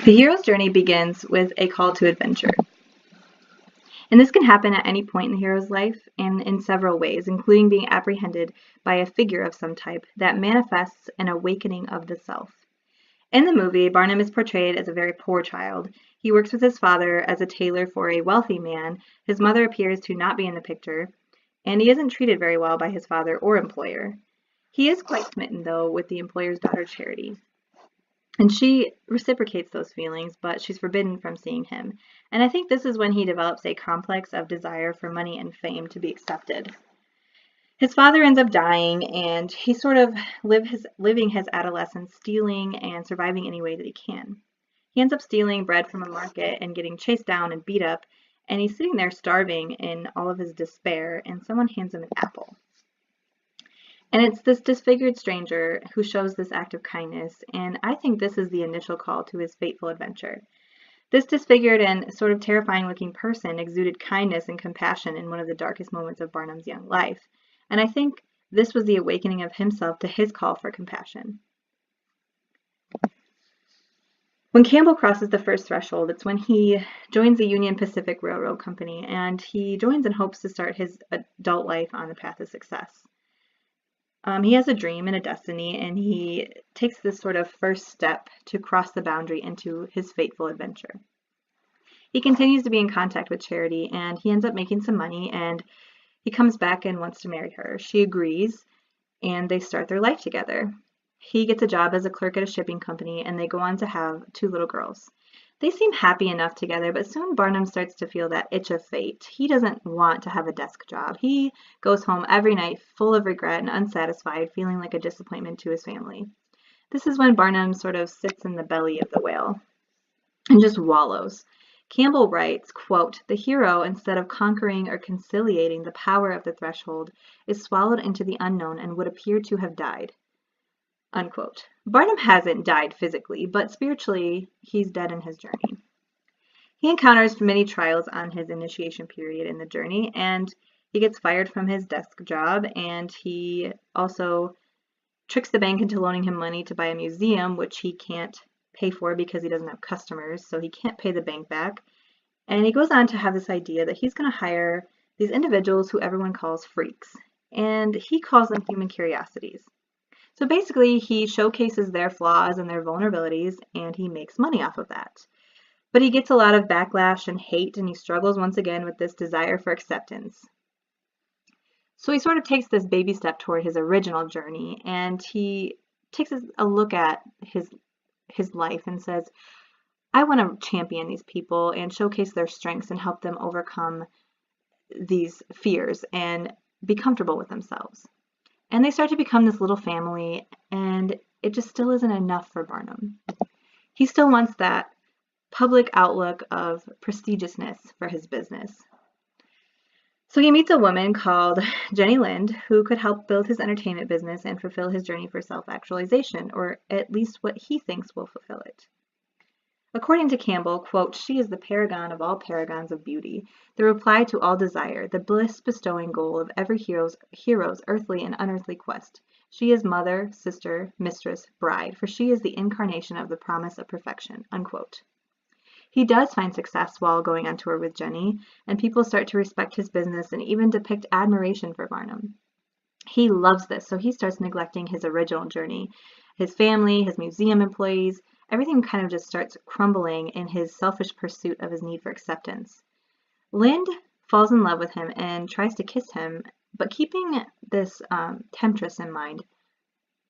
The hero's journey begins with a call to adventure. And this can happen at any point in the hero's life and in several ways, including being apprehended by a figure of some type that manifests an awakening of the self. In the movie, Barnum is portrayed as a very poor child. He works with his father as a tailor for a wealthy man. His mother appears to not be in the picture, and he isn't treated very well by his father or employer. He is quite smitten, though, with the employer's daughter, Charity. And she reciprocates those feelings, but she's forbidden from seeing him. And I think this is when he develops a complex of desire for money and fame to be accepted. His father ends up dying, and he sort of living his adolescence stealing and surviving any way that he can. He ends up stealing bread from a market and getting chased down and beat up, and he's sitting there starving in all of his despair, and someone hands him an apple. And it's this disfigured stranger who shows this act of kindness, and I think this is the initial call to his fateful adventure. This disfigured and sort of terrifying-looking person exuded kindness and compassion in one of the darkest moments of Barnum's young life, and I think this was the awakening of himself to his call for compassion. When Campbell crosses the first threshold, it's when he joins the Union Pacific Railroad Company, and he joins in hopes to start his adult life on the path of success. He has a dream and a destiny, and he takes this sort of first step to cross the boundary into his fateful adventure. He continues to be in contact with Charity, and he ends up making some money, and he comes back and wants to marry her. She agrees, and they start their life together. He gets a job as a clerk at a shipping company, and they go on to have 2 little girls. They seem happy enough together, but soon Barnum starts to feel that itch of fate. He doesn't want to have a desk job. He goes home every night full of regret and unsatisfied, feeling like a disappointment to his family. This is when Barnum sort of sits in the belly of the whale and just wallows. Campbell writes, quote, "The hero, instead of conquering or conciliating the power of the threshold, is swallowed into the unknown and would appear to have died." Unquote. Barnum hasn't died physically, but spiritually, he's dead in his journey. He encounters many trials on his initiation period in the journey, and he gets fired from his desk job, and he also tricks the bank into loaning him money to buy a museum, which he can't pay for because he doesn't have customers, so he can't pay the bank back. And he goes on to have this idea that he's going to hire these individuals who everyone calls freaks, and he calls them human curiosities. So basically, he showcases their flaws and their vulnerabilities, and he makes money off of that. But he gets a lot of backlash and hate, and he struggles once again with this desire for acceptance. So he sort of takes this baby step toward his original journey, and he takes a look at his life and says, I want to champion these people and showcase their strengths and help them overcome these fears and be comfortable with themselves. And they start to become this little family, and it just still isn't enough for Barnum. He still wants that public outlook of prestigiousness for his business. So he meets a woman called Jenny Lind, who could help build his entertainment business and fulfill his journey for self-actualization, or at least what he thinks will fulfill it. According to Campbell, quote, "She is the paragon of all paragons of beauty, the reply to all desire, the bliss-bestowing goal of every hero's earthly and unearthly quest. She is mother, sister, mistress, bride, for she is the incarnation of the promise of perfection," unquote. He does find success while going on tour with Jenny, and people start to respect his business and even depict admiration for Barnum. He loves this, so he starts neglecting his original journey. His family, his museum employees, everything kind of just starts crumbling in his selfish pursuit of his need for acceptance. Lind falls in love with him and tries to kiss him, but keeping this temptress in mind.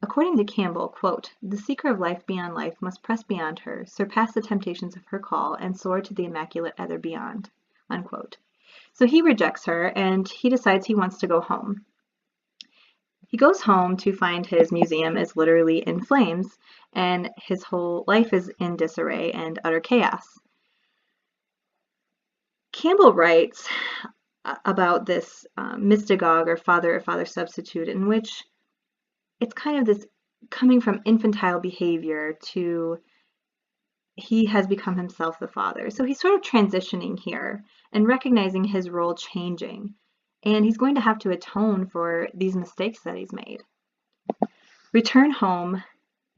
According to Campbell, quote, "The seeker of life beyond life must press beyond her, surpass the temptations of her call, and soar to the immaculate ether beyond," unquote. So he rejects her, and he decides he wants to go home. He goes home to find his museum is literally in flames, and his whole life is in disarray and utter chaos. Campbell writes about this mystagogue, or father substitute, in which it's kind of this coming from infantile behavior to he has become himself the father. So he's sort of transitioning here and recognizing his role changing. And he's going to have to atone for these mistakes that he's made. Return home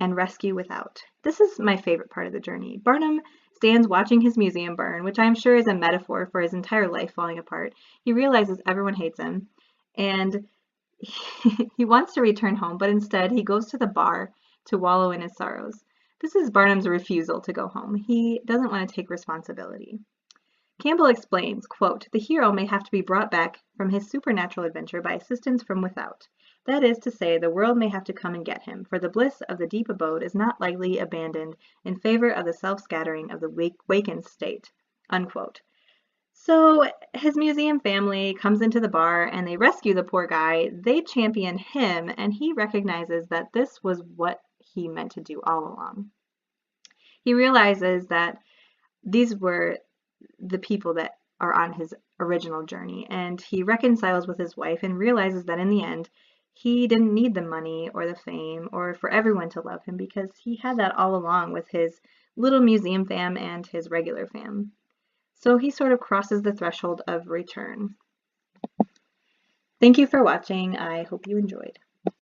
and rescue without. This is my favorite part of the journey. Barnum stands watching his museum burn, which I'm sure is a metaphor for his entire life falling apart. He realizes everyone hates him, and he wants to return home, but instead he goes to the bar to wallow in his sorrows. This is Barnum's refusal to go home. He doesn't want to take responsibility. Campbell explains, quote, "The hero may have to be brought back from his supernatural adventure by assistance from without. That is to say, the world may have to come and get him, for the bliss of the deep abode is not lightly abandoned in favor of the self-scattering of the wakened state." Unquote. So his museum family comes into the bar and they rescue the poor guy. They champion him, and he recognizes that this was what he meant to do all along. He realizes that these were the people that are on his original journey, and he reconciles with his wife and realizes that in the end, he didn't need the money or the fame or for everyone to love him, because he had that all along with his little museum fam and his regular fam. So he sort of crosses the threshold of return. Thank you for watching. I hope you enjoyed.